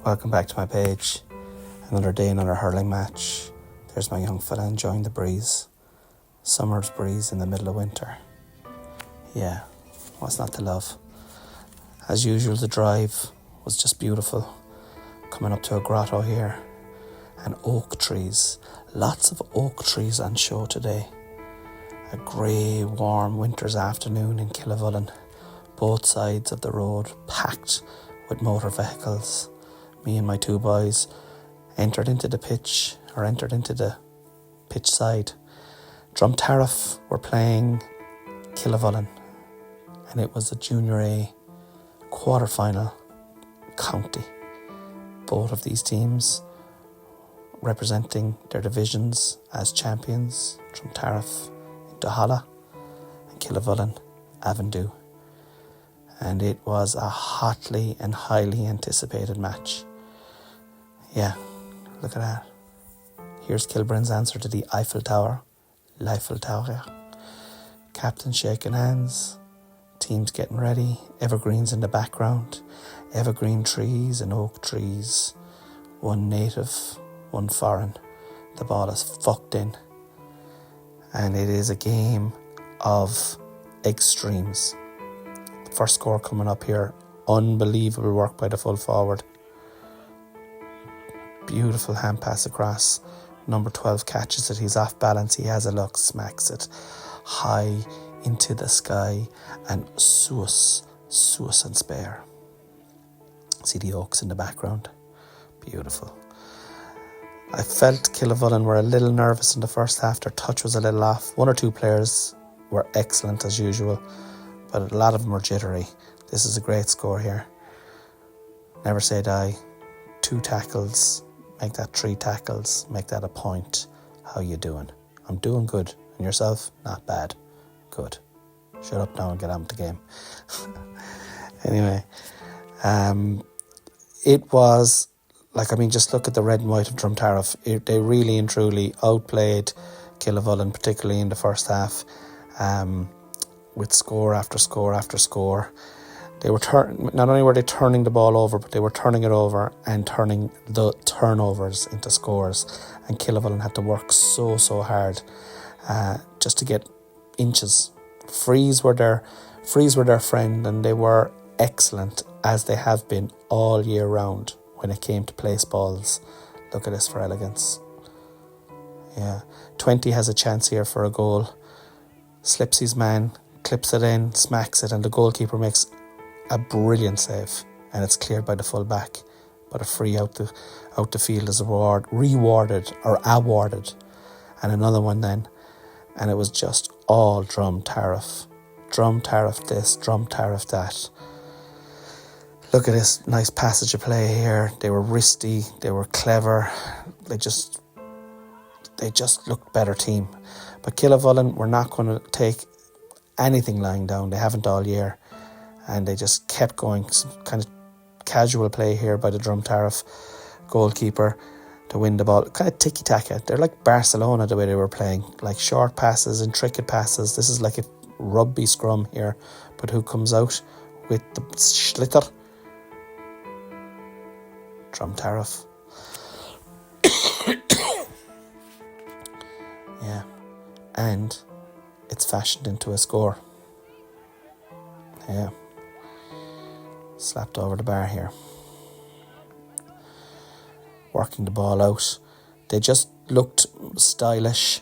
Welcome back to my page. Another day, another hurling match. There's my young fella enjoying the breeze. Summer's breeze in the middle of winter. Yeah, what's not to love? As usual, the drive was just beautiful. Coming up to a grotto here. And oak trees. Lots of oak trees on show today. A grey, warm winter's afternoon in Killavullen. Both sides of the road packed with motor vehicles. Me and my two boys entered into the pitch side. Drumtariff were playing Killavullen, and it was a Junior A quarter-final county. Both of these teams representing their divisions as champions. Drumtariff Duhala and Killavullen Avondhu. And it was a hotly and highly anticipated match. Yeah, look at that. Here's Kilbrin's answer to the Eiffel Tower. L'Eiffel Tower. Captain shaking hands. Teams getting ready. Evergreens in the background. Evergreen trees and oak trees. One native, one foreign. The ball is fucked in. And it is a game of extremes. First score coming up here. Unbelievable work by the full forward. Beautiful hand pass across. Number 12 catches it. He's off balance. He has a look. Smacks it high into the sky. And Suis and spare. See the oaks in the background. Beautiful. I felt Killavullen were a little nervous in the first half. Their touch was a little off. One or two players were excellent as usual, but a lot of them were jittery. This is a great score here. Never say die. 2 tackles. Make that 3 tackles. Make that a point. How you doing? I'm doing good. And yourself? Not bad. Good. Shut up now and get on with the game. Anyway. It was... just look at the red and white of Drumtariff. They really and truly outplayed Killavullen, particularly in the first half, with score after score after score. They were not only were they turning the ball over, but they were turning it over and turning the turnovers into scores. And Killavullen had to work so hard just to get inches. Frees were their friend, and they were excellent, as they have been all year round. When it came to place balls. Look at this for elegance. Yeah. 20 has a chance here for a goal. Slips his man, clips it in, smacks it, and the goalkeeper makes a brilliant save. And it's cleared by the full back. But a free out the field is rewarded. And another one then. And it was just all Drumtariff. Drumtariff this, Drumtariff that. Look at this nice passage of play here. They were wristy. They were clever. They just looked better team. But Killavullen were not going to take anything lying down. They haven't all year. And they just kept going. Some kind of casual play here by the Drumtariff goalkeeper to win the ball. Kind of tiki-taka. They're like Barcelona the way they were playing. Like short passes, intricate passes. This is like a rugby scrum here. But who comes out with the schlitter? Drumtariff. Yeah. And it's fashioned into a score. Yeah. Slapped over the bar here. Working the ball out. They just looked stylish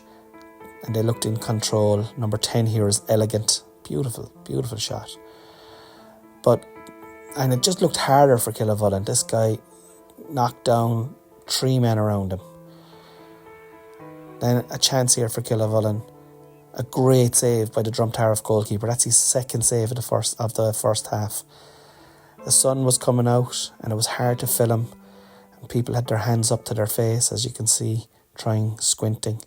and they looked in control. Number 10 here is elegant. Beautiful shot. And it just looked harder for Killavullen. This guy knocked down 3 men around him. Then a chance here for Killavullen. A great save by the Drumtariff goalkeeper. That's his second save of the first half. The sun was coming out and it was hard to film. And people had their hands up to their face, as you can see, squinting,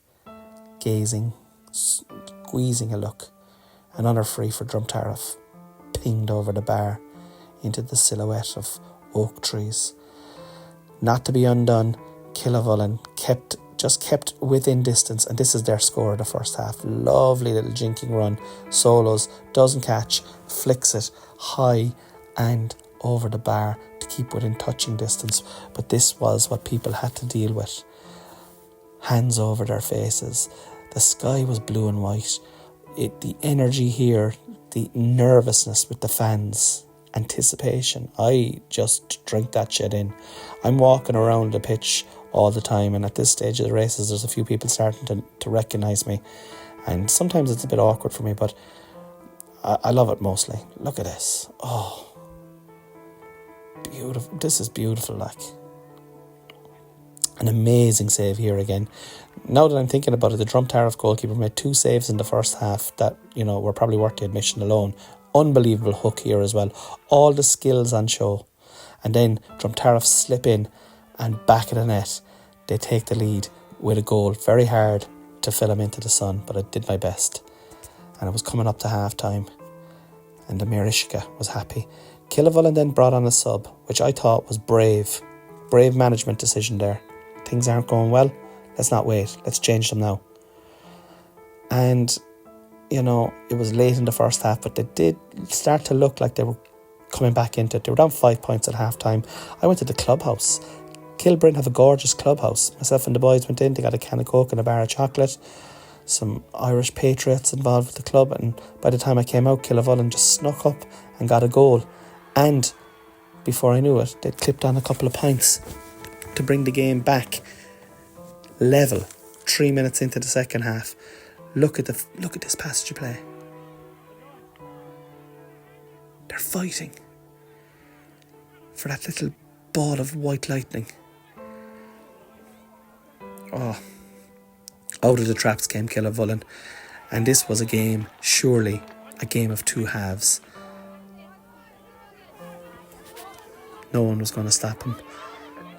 gazing, squeezing a look. Another free for Drumtariff. Pinged over the bar into the silhouette of oak trees. Not to be undone, Killavullen kept within distance, and this is their score of the first half. Lovely little jinking run, solos, doesn't catch, flicks it high and over the bar to keep within touching distance, but this was what people had to deal with. Hands over their faces. The sky was blue and white. The energy here, the nervousness with the fans, anticipation. I just drink that shit in. I'm walking around the pitch all the time, and at this stage of the races there's a few people starting to recognise me, and sometimes it's a bit awkward for me, but I love it mostly. Look at this. Oh, beautiful. This is beautiful, like. An amazing save here again. Now that I'm thinking about it, the Drumtariff goalkeeper made 2 saves in the first half that, were probably worth the admission alone. Unbelievable hook here as well. All the skills on show. And then Drumtariff slip in and back of the net. They take the lead with a goal. Very hard to fill him into the sun, but I did my best. And it was coming up to half time. And the Mirishka was happy. Killavullen then brought on a sub, which I thought was brave. Brave management decision there. Things aren't going well. Let's not wait. Let's change them now. And, it was late in the first half, but they did start to look like they were coming back into it. They were down 5 points at half time. I went to the clubhouse. Kilbryn have a gorgeous clubhouse. Myself and the boys went in. They got a can of Coke and a bar of chocolate. Some Irish patriots involved with the club. And by the time I came out, Killavullen just snuck up and got a goal. And before I knew it, they'd clipped on a couple of pints to bring the game back level 3 minutes into the second half. Look at this passage of play. They're fighting for that little ball of white lightning. Oh, out of the traps came Killavullen, and this was a game, surely a game of 2 halves. No one was going to stop him.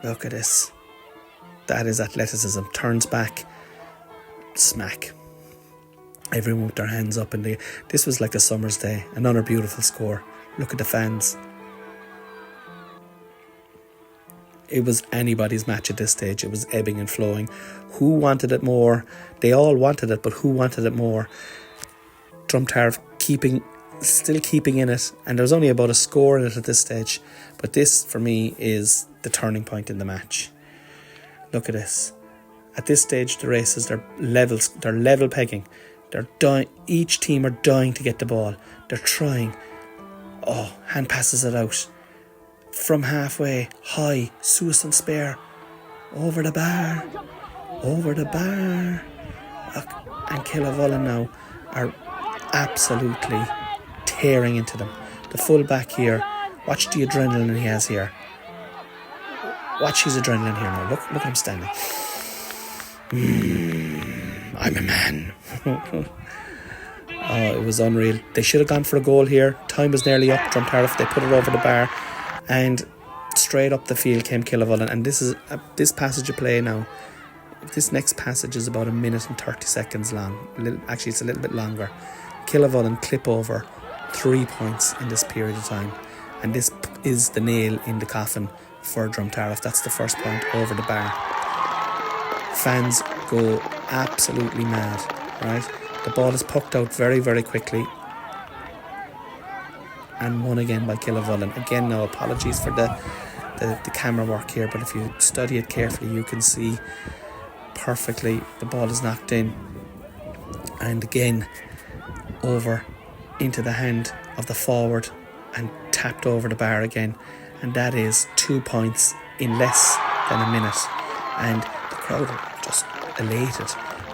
Look at this. That is athleticism. Turns back. Smack. Everyone with their hands up in the... This was like a summer's day. Another beautiful score. Look at the fans. It was anybody's match at this stage. It was ebbing and flowing. Who wanted it more? They all wanted it, but who wanted it more? Drumtariff still keeping in it, and there was only about a score in it at this stage, but this for me is the turning point in the match. Look at this. At this stage the races, they're level pegging. They're dying. Each team are dying to get the ball. They're trying. Oh, hand passes it out from halfway, high, Suicide spare, over the bar, and Killavullen now are absolutely tearing into them. The full back here, watch the adrenaline he has here. Watch his adrenaline here now. Look at him standing. I'm a man. Oh, it was unreal. They should have gone for a goal here. Time was nearly up. Drumtariff, they put it over the bar, and straight up the field came Killavullen. And this passage of play now, this next passage is about 1 minute and 30 seconds long. Actually, it's a little bit longer. Killavullen clip over 3 points in this period of time, and this is the nail in the coffin for Drumtariff. That's the first point over the bar. Fans go absolutely mad, right? The ball is pucked out very, very quickly, and won again by Killavullen. Again, no apologies for the camera work here, but if you study it carefully, you can see perfectly the ball is knocked in, and again over into the hand of the forward and tapped over the bar again, and that is 2 points in less than a minute, and the crowd are just elated.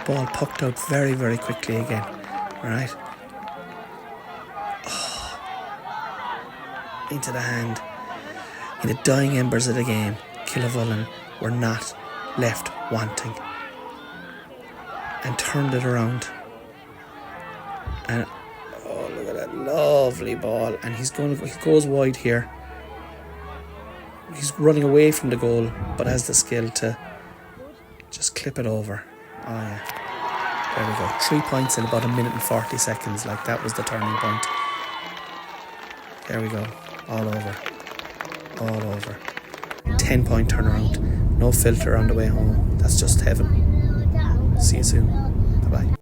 Ball pucked out very, very quickly again, right? Oh, into the hand. In the dying embers of the game, Killavullen were not left wanting and turned it around. And oh, look at that lovely ball. And he goes wide here. He's running away from the goal, but has the skill to just clip it over. Oh yeah. There we go. 3 points in about 1 minute and 40 seconds. Like, that was the turning point. There we go. All over. 10-point turnaround. No filter on the way home. That's just heaven. See you soon. Bye-bye.